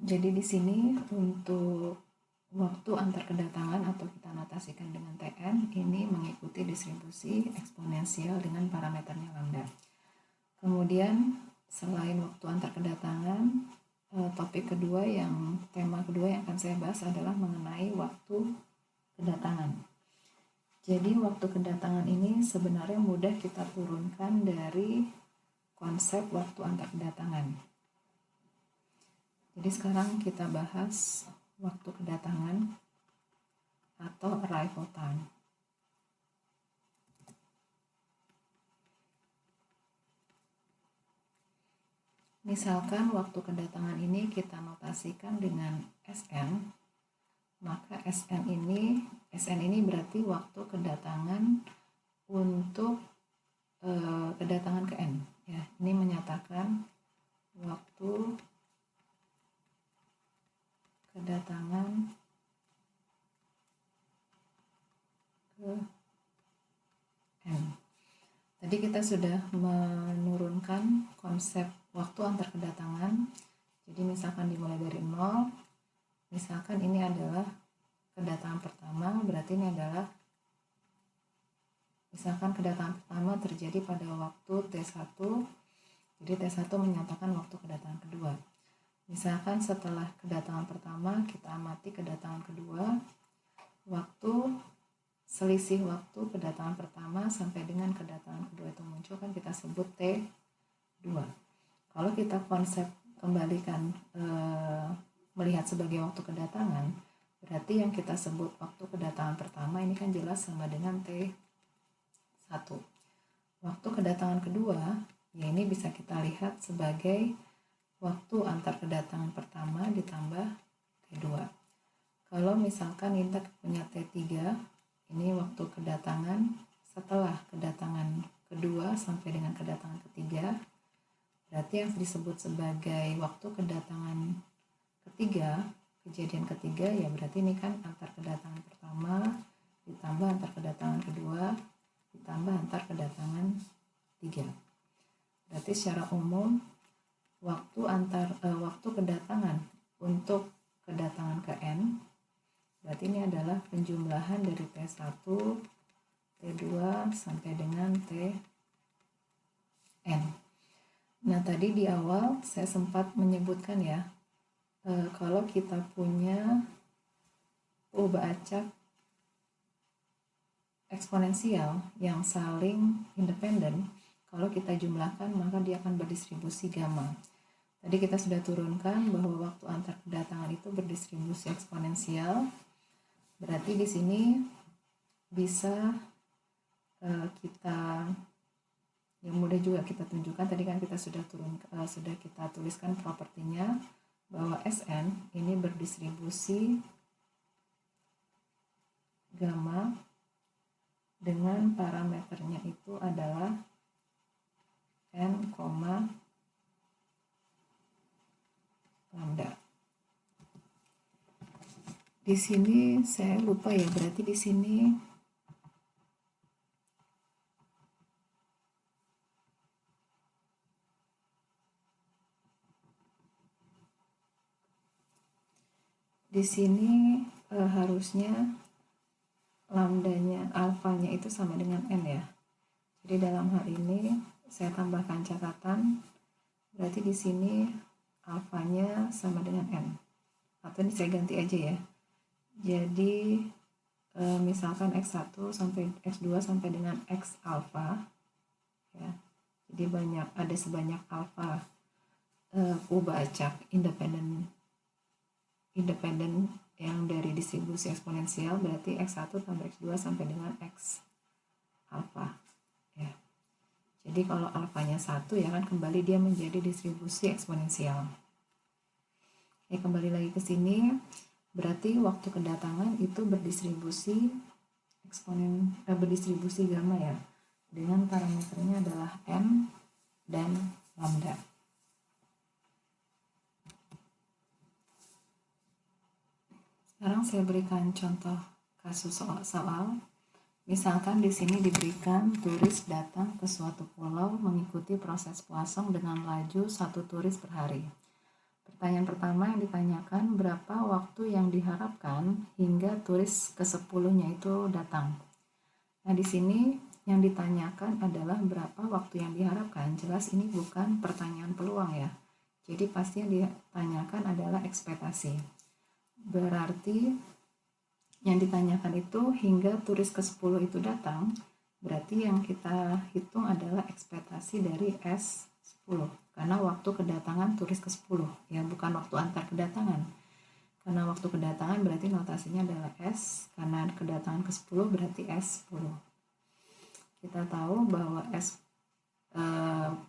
Jadi di sini untuk waktu antar kedatangan atau kita notasikan dengan TN ini mengikuti distribusi eksponensial dengan parameternya lambda. Kemudian selain waktu antar kedatangan, topik kedua tema kedua yang akan saya bahas adalah mengenai waktu kedatangan. Jadi waktu kedatangan ini sebenarnya mudah kita turunkan dari konsep waktu antar kedatangan. Jadi sekarang kita bahas waktu kedatangan atau arrival time. Misalkan waktu kedatangan ini kita notasikan dengan SN, maka SN ini berarti waktu kedatangan untuk kedatangan ke N. Ya, ini menyatakan waktu kedatangan ke N. Tadi kita sudah menurunkan konsep waktu antar kedatangan. Jadi misalkan dimulai dari 0, misalkan ini adalah kedatangan pertama, berarti ini adalah misalkan kedatangan pertama terjadi pada waktu T1, jadi T1 menyatakan waktu kedatangan kedua. Misalkan setelah kedatangan pertama kita amati kedatangan kedua, selisih waktu kedatangan pertama sampai dengan kedatangan kedua itu muncul kan kita sebut T2. Kalau kita kembalikan melihat sebagai waktu kedatangan, berarti yang kita sebut waktu kedatangan pertama ini kan jelas sama dengan T1. Waktu kedatangan kedua, ya ini bisa kita lihat sebagai waktu antar kedatangan pertama ditambah T2. Kalau misalkan kita punya T3, ini waktu kedatangan setelah kedatangan kedua sampai dengan kedatangan ketiga, berarti yang disebut sebagai waktu kedatangan ketiga, kejadian ketiga, ya berarti ini kan antar kedatangan pertama ditambah antar kedatangan kedua ditambah antar kedatangan tiga. Berarti secara umum waktu kedatangan untuk kedatangan ke N, berarti ini adalah penjumlahan dari T1, T2 sampai dengan Tn. Nah tadi di awal saya sempat menyebutkan ya, kalau kita punya perubahan acak eksponensial yang saling independen, kalau kita jumlahkan maka dia akan berdistribusi gamma. Tadi kita sudah turunkan bahwa waktu antar kedatangan itu berdistribusi eksponensial. Berarti di sini bisa kita yang mudah juga kita tunjukkan. Tadi kan kita sudah kita tuliskan propertinya bahwa Sn ini berdistribusi gamma dengan parameternya itu adalah n, lambda. Di sini saya lupa ya, berarti di sini harusnya lambdanya, alfanya itu sama dengan n ya. Jadi dalam hal ini saya tambahkan catatan, berarti di sini alfanya sama dengan n. Atau ini saya ganti aja ya. Jadi misalkan x1 sampai x2 sampai dengan x alfa ya. Jadi ada sebanyak alfa perubahan acak independen yang dari distribusi eksponensial, berarti x1 tambah x2 sampai dengan x alfa ya. Jadi kalau alfanya 1 ya kan kembali dia menjadi distribusi eksponensial. Oke, kembali lagi ke sini, berarti waktu kedatangan itu berdistribusi berdistribusi gamma ya, dengan parameternya adalah n dan lambda. Sekarang saya berikan contoh kasus soal. Misalkan di sini diberikan turis datang ke suatu pulau mengikuti proses Poisson dengan laju 1 turis per hari. Pertanyaan pertama yang ditanyakan, berapa waktu yang diharapkan hingga turis ke-10-nya itu datang. Nah, di sini yang ditanyakan adalah berapa waktu yang diharapkan. Jelas ini bukan pertanyaan peluang ya. Jadi pasti yang ditanyakan adalah ekspektasi. Berarti yang ditanyakan itu hingga turis ke-10 itu datang, berarti yang kita hitung adalah ekspektasi dari S10. Karena waktu kedatangan turis ke-10, ya bukan waktu antar kedatangan. Karena waktu kedatangan berarti notasinya adalah S, karena kedatangan ke-10 berarti S10. Kita tahu bahwa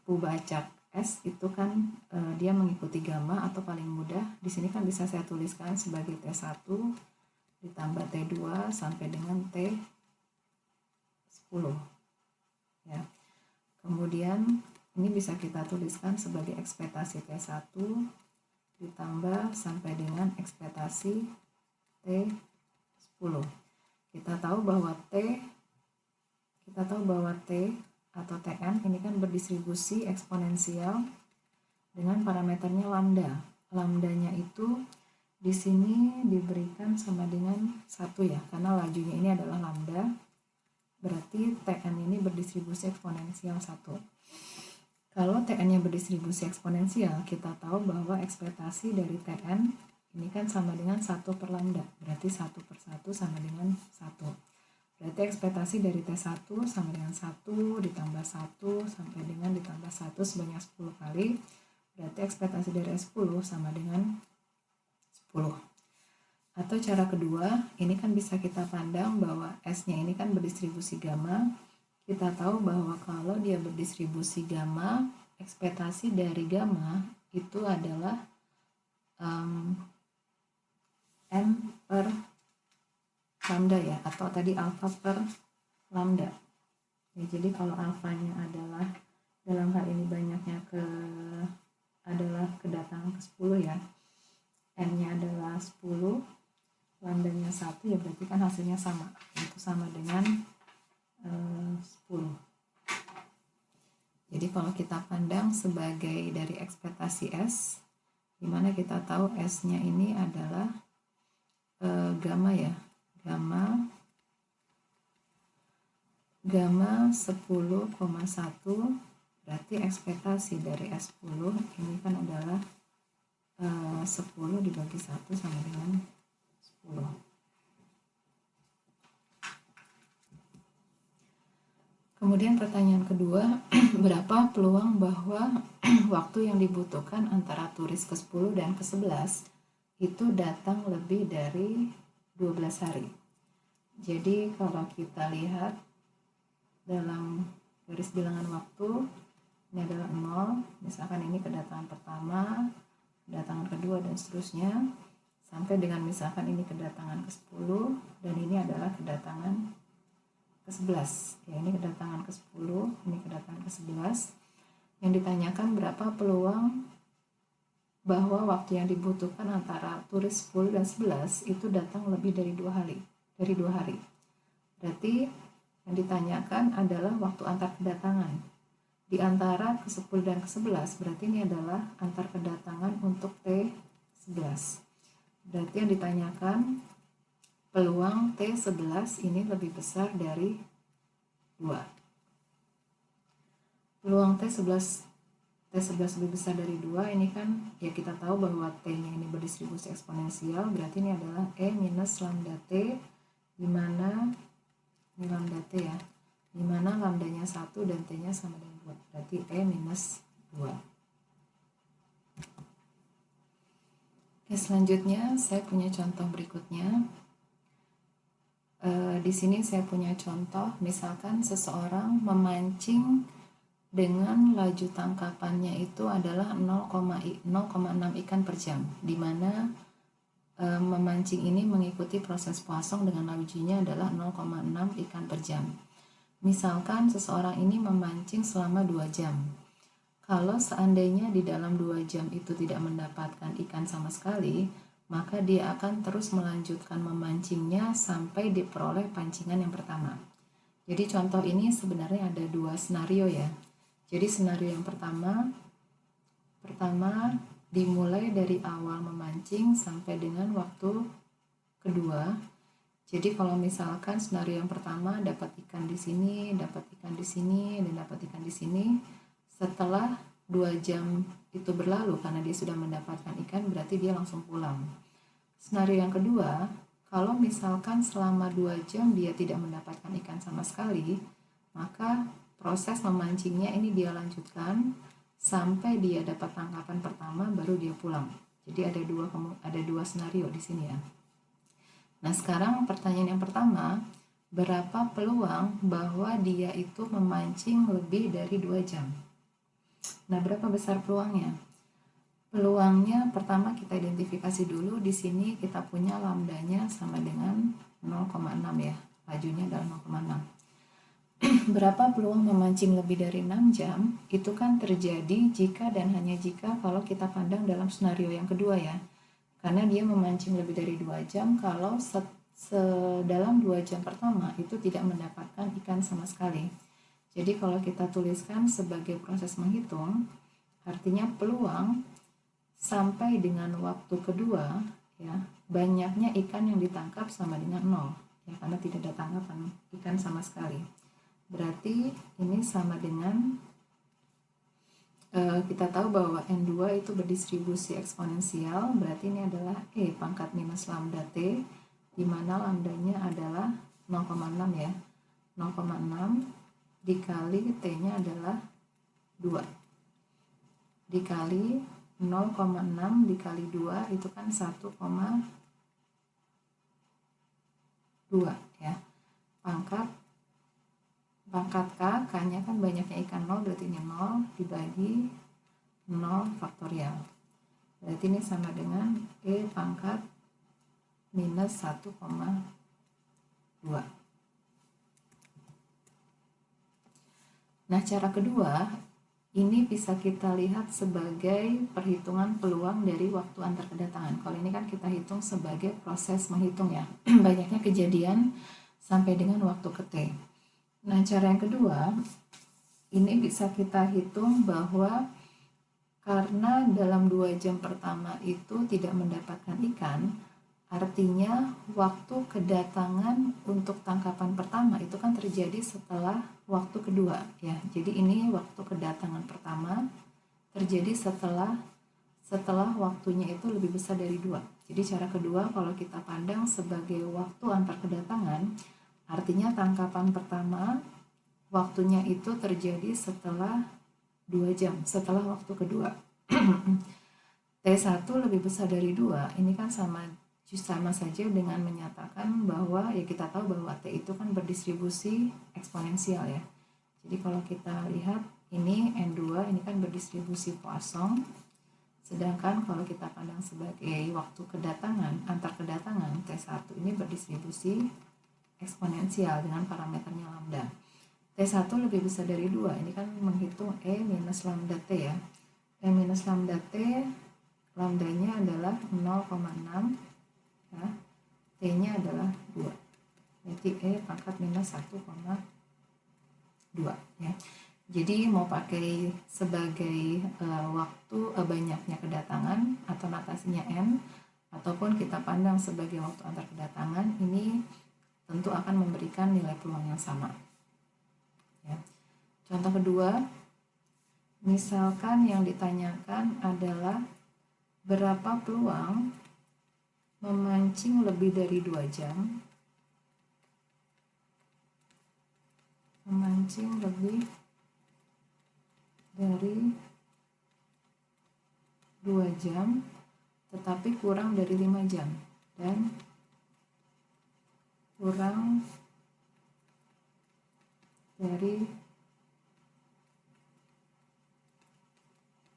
Pubacak S itu kan dia mengikuti gamma atau paling mudah. Di sini kan bisa saya tuliskan sebagai T1 ditambah T2 sampai dengan T10. Ya. Kemudian ini bisa kita tuliskan sebagai ekspektasi T1 ditambah sampai dengan ekspektasi T10. Kita tahu bahwa T atau Tn ini kan berdistribusi eksponensial dengan parameternya lambda. Lambdanya itu di sini diberikan sama dengan 1 ya, karena lajunya ini adalah lambda. Berarti Tn ini berdistribusi eksponensial 1. Kalau Tn-nya berdistribusi eksponensial, kita tahu bahwa ekspektasi dari Tn ini kan sama dengan 1 per lambda. Berarti 1 per 1 sama dengan 1. Berarti ekspektasi dari T1 sama dengan 1 ditambah 1 sampai dengan ditambah 1 sebanyak 10 kali. Berarti ekspektasi dari S10 sama dengan 10. Atau cara kedua, ini kan bisa kita pandang bahwa S-nya ini kan berdistribusi gamma. Kita tahu bahwa kalau dia berdistribusi gamma, ekspektasi dari gamma itu adalah M per lambda ya, atau tadi alfa per lambda. Ya, jadi kalau alfanya adalah dalam hal ini banyaknya adalah kedatangan ke-10 ya. N-nya adalah 10, lambdanya 1 ya, berarti kan hasilnya sama. Itu sama dengan 10. Jadi kalau kita pandang sebagai dari ekspektasi S, dimana kita tahu S-nya ini adalah gamma ya, gamma 10,1, berarti ekspektasi dari S10 ini kan adalah 10 dibagi 1 sama dengan 10. Kemudian pertanyaan kedua, berapa peluang bahwa waktu yang dibutuhkan antara turis ke-10 dan ke-11 itu datang lebih dari 12 hari. Jadi kalau kita lihat dalam garis bilangan waktu, ini adalah 0, misalkan ini kedatangan pertama, kedatangan kedua dan seterusnya, sampai dengan misalkan ini kedatangan ke-10 dan ini adalah kedatangan ke-11. Ya, ini kedatangan ke-10, ini kedatangan ke-11. Yang ditanyakan berapa peluang bahwa waktu yang dibutuhkan antara turis 10 dan 11 itu datang lebih dari 2 hari. Berarti yang ditanyakan adalah waktu antar kedatangan. Di antara ke-10 dan ke-11, berarti ini adalah antar kedatangan untuk T11. Berarti yang ditanyakan peluang T11 ini lebih besar dari 2. Peluang T11 lebih besar dari 2, ini kan ya kita tahu bahwa T-nya ini berdistribusi eksponensial, berarti ini adalah E minus lambda T, dimana ini lambda T ya, dimana lambdanya 1 dan T-nya sama dengan 2, berarti E minus 2. Oke, selanjutnya saya punya contoh berikutnya. Di sini saya punya contoh, misalkan seseorang memancing dengan laju tangkapannya itu adalah 0,6 ikan per jam, di mana memancing ini mengikuti proses Poisson dengan lajunya adalah 0,6 ikan per jam. Misalkan seseorang ini memancing selama 2 jam. Kalau seandainya di dalam 2 jam itu tidak mendapatkan ikan sama sekali, maka dia akan terus melanjutkan memancingnya sampai diperoleh pancingan yang pertama. Jadi contoh ini sebenarnya ada 2 skenario ya. Jadi skenario yang pertama dimulai dari awal memancing sampai dengan waktu kedua. Jadi kalau misalkan senario yang pertama dapat ikan di sini, dapat ikan di sini, dan dapat ikan di sini, setelah 2 jam itu berlalu karena dia sudah mendapatkan ikan, berarti dia langsung pulang. Senario yang kedua, kalau misalkan selama 2 jam dia tidak mendapatkan ikan sama sekali, maka proses memancingnya ini dia lanjutkan sampai dia dapat tangkapan pertama baru dia pulang. Jadi ada dua senario di sini ya. Nah, sekarang pertanyaan yang pertama, berapa peluang bahwa dia itu memancing lebih dari 2 jam? Nah, berapa besar peluangnya? Peluangnya pertama kita identifikasi dulu. Di sini kita punya lambdanya sama dengan 0,6 ya. Lajunya adalah 0,6. Berapa peluang memancing lebih dari 6 jam? Itu kan terjadi jika dan hanya jika kalau kita pandang dalam skenario yang kedua ya. Karena dia memancing lebih dari 2 jam kalau dalam 2 jam pertama itu tidak mendapatkan ikan sama sekali. Jadi kalau kita tuliskan sebagai proses menghitung, artinya peluang sampai dengan waktu kedua ya, banyaknya ikan yang ditangkap sama dengan 0 ya, karena tidak ada tangkapan ikan sama sekali. Berarti ini sama dengan kita tahu bahwa N2 itu berdistribusi eksponensial, berarti ini adalah E pangkat minus lambda T, di mana lambdanya adalah 0,6 ya. 0,6 dikali T-nya adalah 2. Dikali 0,6 dikali 2 itu kan 1,2 ya. Pangkat K, K-nya kan banyaknya ikan 0, berarti ini 0 dibagi 0 faktorial. Berarti ini sama dengan E pangkat minus 1,2. Nah, cara kedua, ini bisa kita lihat sebagai perhitungan peluang dari waktu antar kedatangan. Kalau ini kan kita hitung sebagai proses menghitung ya, banyaknya kejadian sampai dengan waktu ke T. Nah, cara yang kedua, ini bisa kita hitung bahwa karena dalam 2 jam pertama itu tidak mendapatkan ikan, artinya waktu kedatangan untuk tangkapan pertama itu kan terjadi setelah waktu kedua ya. Jadi ini waktu kedatangan pertama terjadi setelah waktunya itu lebih besar dari 2. Jadi cara kedua kalau kita pandang sebagai waktu antar kedatangan, artinya tangkapan pertama waktunya itu terjadi setelah 2 jam, setelah waktu kedua. T1 lebih besar dari 2, ini kan sama saja dengan menyatakan bahwa ya kita tahu bahwa T itu kan berdistribusi eksponensial ya. Jadi kalau kita lihat ini N2 ini kan berdistribusi Poisson, sedangkan kalau kita pandang sebagai waktu kedatangan, antar kedatangan T1 ini berdistribusi eksponensial dengan parameternya lambda. T1 lebih besar dari 2, ini kan menghitung E minus lambda T ya. E minus lambda T, lambdanya adalah 0,6 ya. T-nya adalah 2. Berarti E pangkat minus 1,2 ya. Jadi mau pakai sebagai waktu banyaknya kedatangan atau notasinya N, ataupun kita pandang sebagai waktu antar kedatangan, ini tentu akan memberikan nilai peluang yang sama ya. Contoh kedua, misalkan yang ditanyakan adalah berapa peluang memancing lebih dari 2 jam, memancing lebih dari 2 jam tetapi kurang dari 5 jam dan kurang dari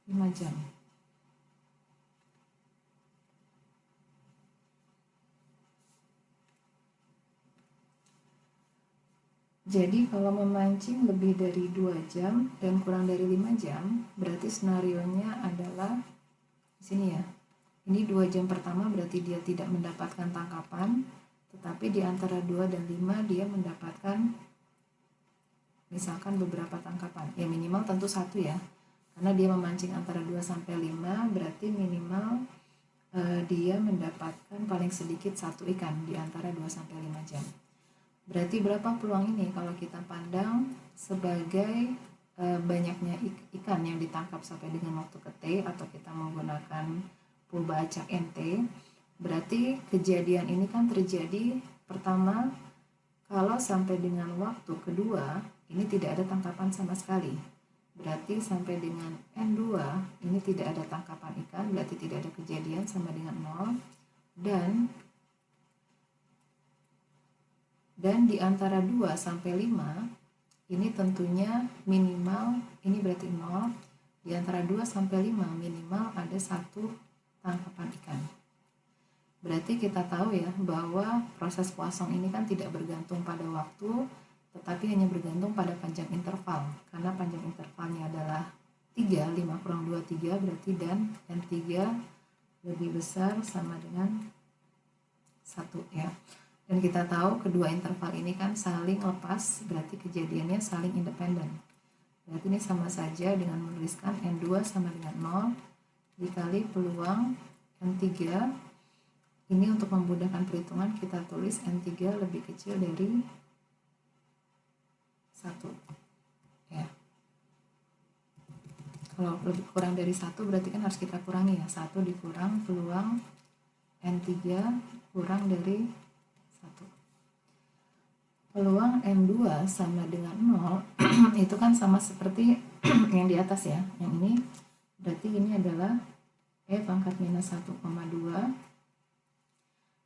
5 jam. Jadi kalau memancing lebih dari 2 jam dan kurang dari 5 jam, berarti skenarionya adalah di sini ya. Ini 2 jam pertama berarti dia tidak mendapatkan tangkapan, tetapi di antara 2 dan 5 dia mendapatkan misalkan beberapa tangkapan. Ya minimal tentu 1 ya. Karena dia memancing antara 2 sampai 5, berarti minimal dia mendapatkan paling sedikit 1 ikan di antara 2 sampai 5 jam. Berarti berapa peluang ini kalau kita pandang sebagai banyaknya ikan yang ditangkap sampai dengan waktu ke T, atau kita menggunakan purba acak NT. Berarti kejadian ini kan terjadi pertama kalau sampai dengan waktu kedua ini tidak ada tangkapan sama sekali. Berarti sampai dengan N2 ini tidak ada tangkapan ikan, berarti tidak ada kejadian, sama dengan 0. Dan di antara 2 sampai 5 ini tentunya minimal, ini berarti 0. Di antara 2 sampai 5 minimal ada 1 tangkapan ikan. Berarti kita tahu ya bahwa proses poisson ini kan tidak bergantung pada waktu, tetapi hanya bergantung pada panjang interval. Karena panjang intervalnya adalah 3, 5 kurang 2, 3 berarti, dan N3 lebih besar sama dengan 1 ya. Dan kita tahu kedua interval ini kan saling lepas, berarti kejadiannya saling independen. Berarti ini sama saja dengan menuliskan N2 sama dengan 0 dikali peluang N3. Ini untuk memudahkan perhitungan kita tulis N3 lebih kecil dari 1 ya. Kalau lebih kurang dari 1 berarti kan harus kita kurangi ya, 1 dikurang peluang N3 kurang dari 1. Peluang N2 sama dengan 0 itu kan sama seperti yang di atas ya, yang ini berarti ini adalah E pangkat minus 1,2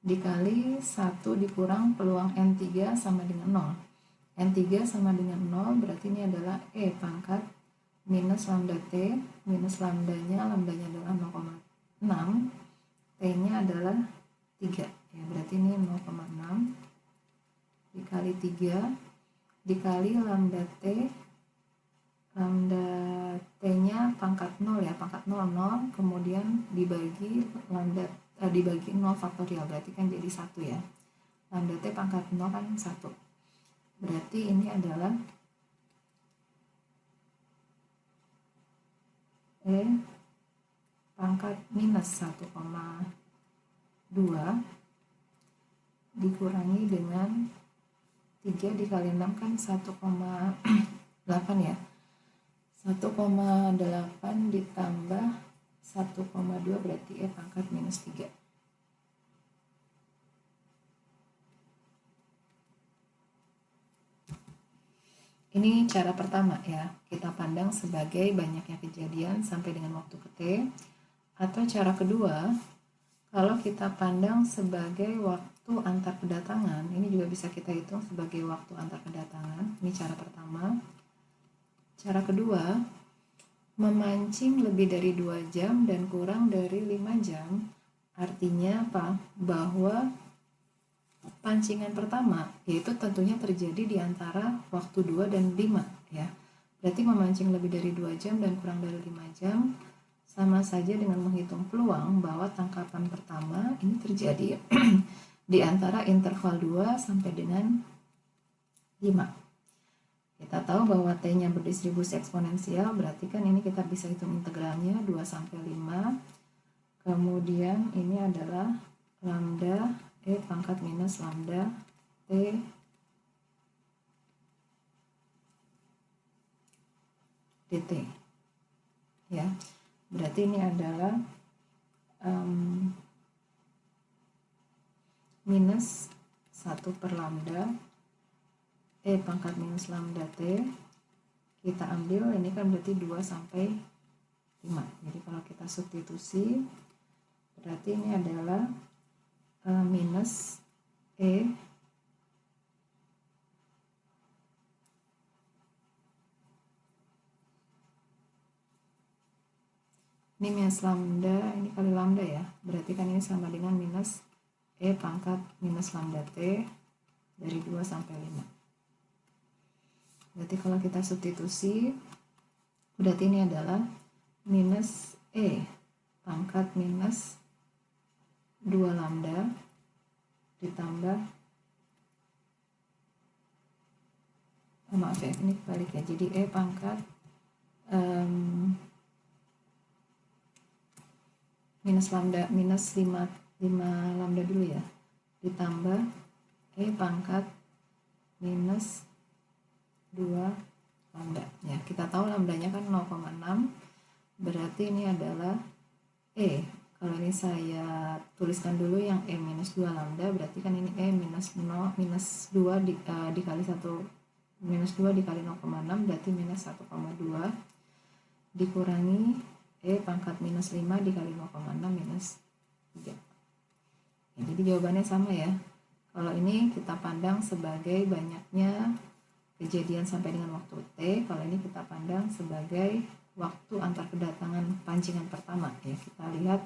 dikali 1 dikurang peluang N3 sama dengan 0. N3 sama dengan 0 berarti ini adalah E pangkat minus lambda T, minus lambdanya adalah 0,6, T-nya adalah 3 ya, berarti ini 0,6 dikali 3 dikali lambda T-nya pangkat 0 ya, pangkat 0, 0, kemudian dibagi dibagi 0 faktorial, berarti kan jadi 1 ya. Lambda T pangkat 0 kan 1. Berarti ini adalah E pangkat minus 1,2 dikurangi dengan 3 dikali 6 kan 1,8 ya. 1,8 ditambah 1,2 berarti E pangkat minus 3. Ini cara pertama ya, kita pandang sebagai banyaknya kejadian sampai dengan waktu ke T. Atau cara kedua, kalau kita pandang sebagai waktu antar kedatangan, ini juga bisa kita hitung sebagai waktu antar kedatangan. Ini cara pertama. Cara kedua, memancing lebih dari 2 jam dan kurang dari 5 jam. Artinya apa? Bahwa pancingan pertama yaitu tentunya terjadi di antara waktu 2 dan 5 ya. Berarti memancing lebih dari 2 jam dan kurang dari 5 jam sama saja dengan menghitung peluang bahwa tangkapan pertama ini terjadi di antara interval 2 sampai dengan 5. Kita tahu bahwa T-nya berdistribusi eksponensial, berarti kan ini kita bisa hitung integralnya 2 sampai 5. Kemudian ini adalah lambda E pangkat minus lambda T dt ya. Berarti ini adalah minus 1 per lambda E pangkat minus lambda T. Kita ambil ini kan berarti 2 sampai 5. Jadi kalau kita substitusi berarti ini adalah minus E ini minus lambda, ini kali lambda ya, berarti kan ini sama dengan minus E pangkat minus lambda T dari 2 sampai 5. Berarti kalau kita substitusi berarti ini adalah minus E pangkat minus 2 lambda ditambah maaf ya, ini kebalik ya, jadi E pangkat minus 5 lambda dulu ya, ditambah E pangkat minus 2 lambda. Ya, kita tahu lambdanya kan 0,6, berarti ini adalah E. Kalau ini saya tuliskan dulu yang E minus 2 lambda, berarti kan ini E minus 0, minus 2 dikali 1, minus 2 dikali 0,6, berarti minus 1,2 dikurangi E pangkat minus 5 dikali 0,6 minus 3. Ya, jadi jawabannya sama ya. Kalau ini kita pandang sebagai banyaknya kejadian sampai dengan waktu T, kalau ini kita pandang sebagai waktu antar kedatangan pancingan pertama ya. Kita lihat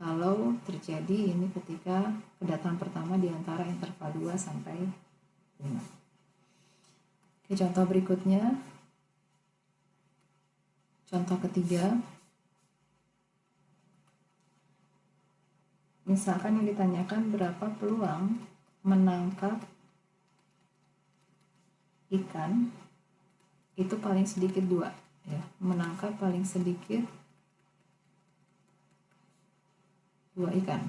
kalau terjadi ini ketika kedatangan pertama di antara interval 2 sampai 5. Oke, contoh berikutnya. Contoh ketiga. Misalkan yang ditanyakan berapa peluang menangkap ikan itu paling sedikit 2 ya. Menangkap paling sedikit 2 ikan.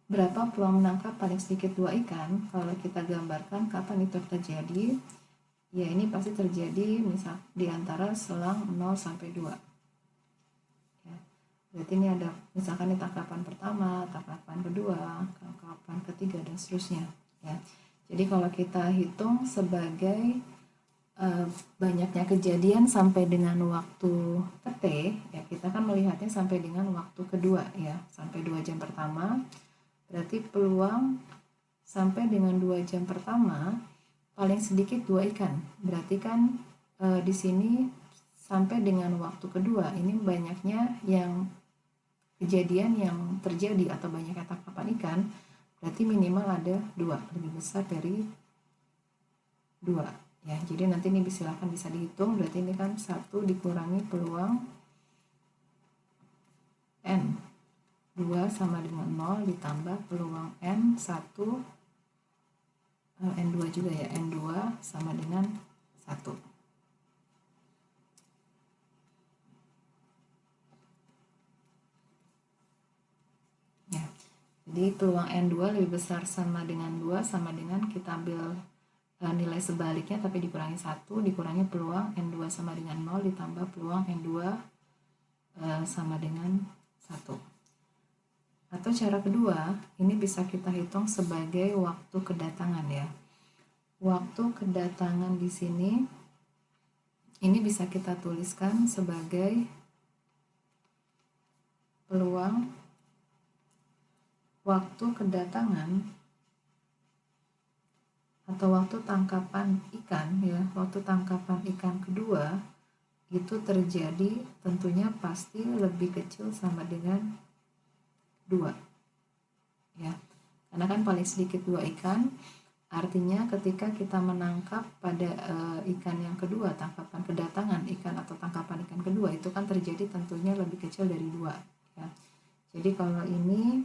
Berapa peluang menangkap paling sedikit 2 ikan? Kalau kita gambarkan kapan itu terjadi, ya ini pasti terjadi misal di antara selang 0 sampai 2. Ya, berarti ini ada misalkan ini tangkapan pertama, tangkapan kedua, tangkapan ketiga, dan seterusnya. Ya, jadi kalau kita hitung sebagai banyaknya kejadian sampai dengan waktu ke T, ya kita kan melihatnya sampai dengan waktu kedua ya, sampai 2 jam pertama. Berarti peluang sampai dengan 2 jam pertama paling sedikit 2 ikan. Berarti kan di sini sampai dengan waktu kedua ini banyaknya yang kejadian yang terjadi atau banyaknya tangkapan ikan, berarti minimal ada 2, lebih besar dari 2 ya. Jadi nanti ini silahkan bisa dihitung, berarti ini kan 1 dikurangi peluang N 2 sama dengan 0 ditambah peluang N 1 N2 juga ya, N2 sama dengan 1. Ya, jadi peluang N2 lebih besar sama dengan 2 sama dengan kita ambil nilai sebaliknya tapi dikurangi 1, dikurangi peluang N2 sama dengan 0 ditambah peluang N2 sama dengan 1. Atau cara kedua, ini bisa kita hitung sebagai waktu kedatangan ya. Waktu kedatangan di sini ini bisa kita tuliskan sebagai peluang waktu kedatangan atau waktu tangkapan ikan ya, waktu tangkapan ikan kedua itu terjadi tentunya pasti lebih kecil sama dengan 2 ya, karena kan paling sedikit 2 ikan, artinya ketika kita menangkap pada ikan yang kedua, tangkapan kedatangan ikan atau tangkapan ikan kedua itu kan terjadi tentunya lebih kecil dari 2 ya. Jadi kalau ini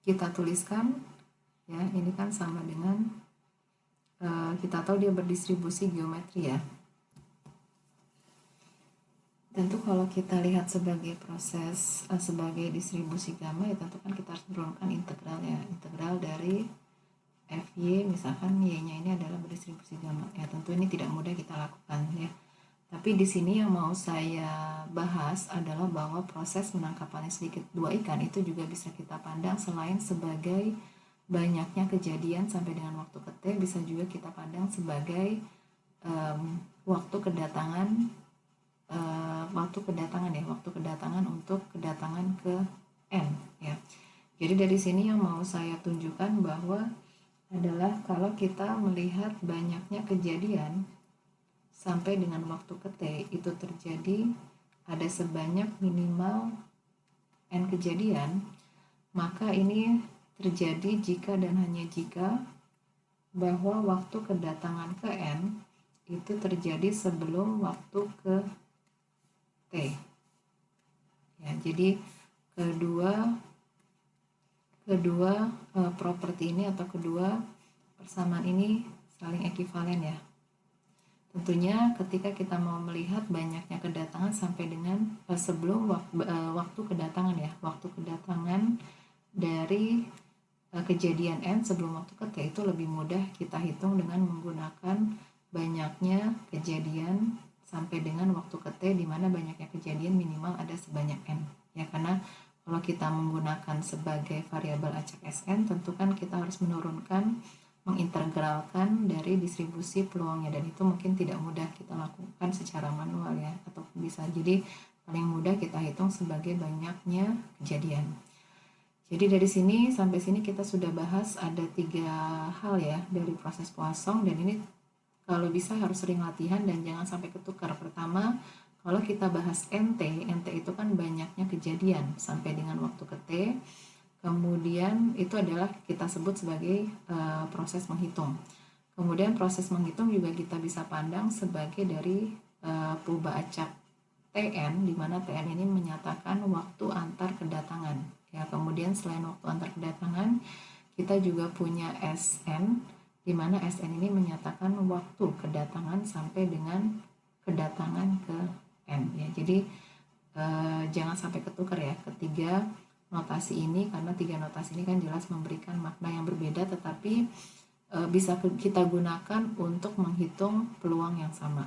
kita tuliskan ya, ini kan sama dengan kita tahu dia berdistribusi geometri ya. Tentu kalau kita lihat sebagai proses sebagai distribusi gamma ya tentu kan kita harus menurunkan integral ya, integral dari Fy, misalkan y-nya ini adalah berdistribusi gamma ya, tentu ini tidak mudah kita lakukan ya. Tapi di sini yang mau saya bahas adalah bahwa proses menangkapannya sedikit 2 ikan itu juga bisa kita pandang selain sebagai banyaknya kejadian sampai dengan waktu ke T, bisa juga kita pandang sebagai waktu kedatangan untuk kedatangan ke N ya. Jadi dari sini yang mau saya tunjukkan bahwa adalah kalau kita melihat banyaknya kejadian sampai dengan waktu ke T itu terjadi ada sebanyak minimal N kejadian, maka ini terjadi jika dan hanya jika bahwa waktu kedatangan ke N itu terjadi sebelum waktu ke T. Ya, jadi kedua properti ini atau kedua persamaan ini saling ekivalen ya. Tentunya ketika kita mau melihat banyaknya kedatangan sampai dengan sebelum waktu kedatangan ya, waktu kedatangan dari kejadian N sebelum waktu ke T itu lebih mudah kita hitung dengan menggunakan banyaknya kejadian sampai dengan waktu ke T, di mana banyaknya kejadian minimal ada sebanyak N ya, karena kalau kita menggunakan sebagai variabel acak Sn, tentu kan kita harus mengintegralkan dari distribusi peluangnya, dan itu mungkin tidak mudah kita lakukan secara manual ya, atau bisa jadi paling mudah kita hitung sebagai banyaknya kejadian. Jadi dari sini sampai sini kita sudah bahas ada 3 hal ya dari proses Poisson, dan ini kalau bisa harus sering latihan dan jangan sampai ketukar. Pertama, kalau kita bahas NT itu kan banyaknya kejadian sampai dengan waktu ke T. Kemudian itu adalah kita sebut sebagai proses menghitung. Kemudian proses menghitung juga kita bisa pandang sebagai dari perubahan acak TN, di mana TN ini menyatakan waktu antar kedatangan. Ya, kemudian selain waktu antar kedatangan, kita juga punya SN, di mana SN ini menyatakan waktu kedatangan sampai dengan kedatangan ke N ya. Jadi jangan sampai ketukar ya ketiga notasi ini, karena 3 notasi ini kan jelas memberikan makna yang berbeda, tetapi bisa kita gunakan untuk menghitung peluang yang sama.